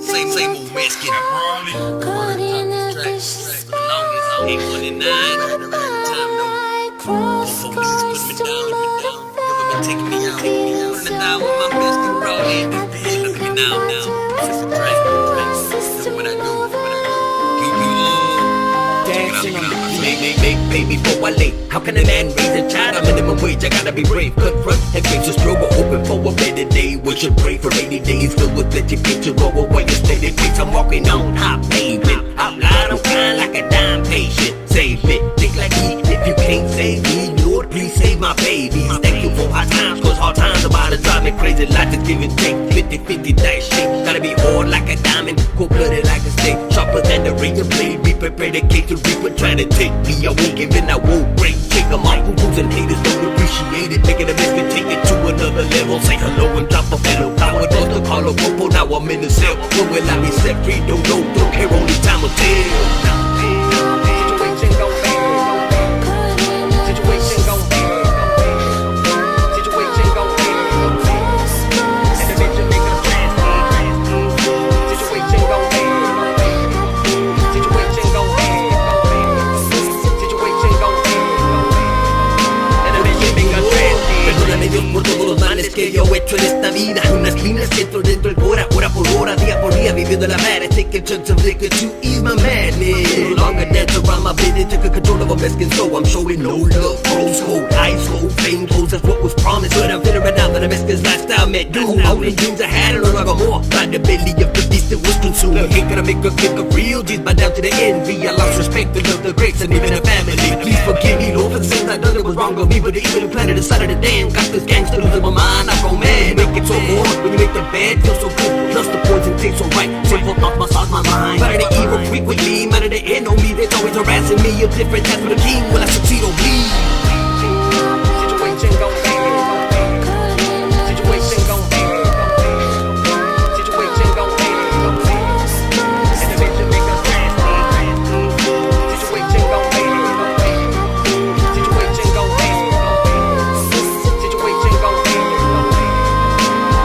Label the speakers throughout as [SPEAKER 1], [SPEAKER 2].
[SPEAKER 1] Same old Mexican. Ain't 1 and 9. Time though. Police put me down. Government taking me out. Running down with my Mexican bro. Look at me now. It's a drink. What I do.
[SPEAKER 2] Dancing on the baby, before I late. How can a man raise a child? I'm minimum wage, I gotta be brave. Confront and face the struggle, hoping for a better day. We should pray for 80 days filled with plenty to go away. Steady pace, I'm walking on hot pavement. Out loud, I'm crying like a dime patient. Save it, think like me. If you can't save me, Lord, please save my babies. Thank you for hard times, cause hard times about to drive me crazy. Life is give and take, 50-50 that shit. Gotta be hard like a diamond, cold-blooded like a snake. Sharper than the razor blade, be prepared to case the reaper trying to take me. I won't give in, I won't break. Take them off, who's and haters don't appreciate it. Making a mess can take it to another level. Say hello and drop a fellow. I would love to call a popo, now I'm in the cell. When will I be set free? Don't care, only time will tell. Por todos los males que yo he hecho en esta vida. Unas líneas siento dentro del hora por hora, día por día, viviendo la madre. Taking chunks of liquor to ease my madness. No longer dance around my business, took control of a Mexican soul. I'm showing no love, rose gold, ice cold, flame clothes, that's what was promised. But I'm feeling right now that a Mexican's lifestyle met do. Only dreams I had and no longer more. Find the belly of the beast that was consumed. Ain't gonna make a kick of real G's, but down to the envy. I lost respect, the love, the grace, and even a family. Please forgive me, Lord, for the sins I done. It was wrong of me, but the evil planet decided to damn. Got this gangster losing my mind, I go mad. Make it so hard when you make the bad feel so good. Plus the poison tastes so right. Simple thoughts massage my mind. But the evil frequently, matter the end on me. That's always harassing me. A different task for the king. Will I succeed or bleed? Situation gon' bang. Situation gon' bang. Situation gon' bang. And the bitch make us dance. Situation gon' bang. Situation gon' bang. Situation gon' bang.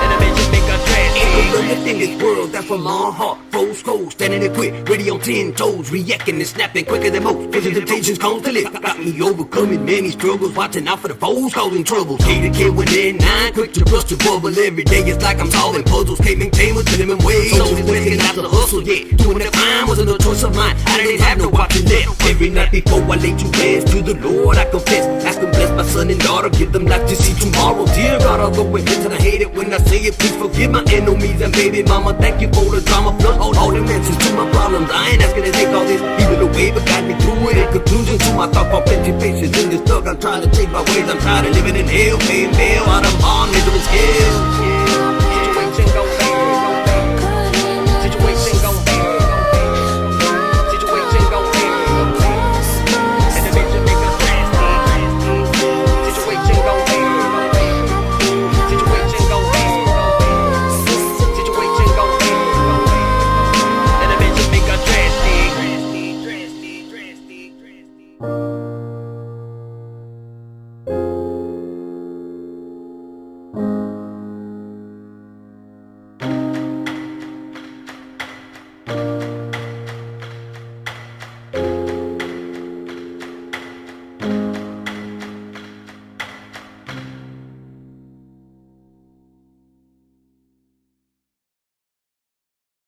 [SPEAKER 2] And the bitch make us dance. Ain't no limit in this world, that's from my heart. Froze cold, standing there quick, ready on 10 toes, reacting and snapping quicker than most. Presentations constantly got me overcoming many struggles, watching out for the foes causing trouble. K to K within 9, quick to bust the bubble. Every day it's like I'm solving puzzles, can't maintain with minimum wage. Always working out the hustle, yeah. Doing the crime wasn't a choice of mine. I didn't have no option left. Every night before I lay to rest, to the Lord I confess. Ask him bless my son and daughter, give them life to see tomorrow. Dear God, I'll go ahead and I hate it when I say it. Please forgive my enemies and baby mama. Thank you for the drama, plus all the answers to my problems. I ain't asking to take all this even away, but got me through it. In conclusion to my thought, for plenty patience in this thug. I'm trying to change my ways. I'm tired of living in hell, paying bail out of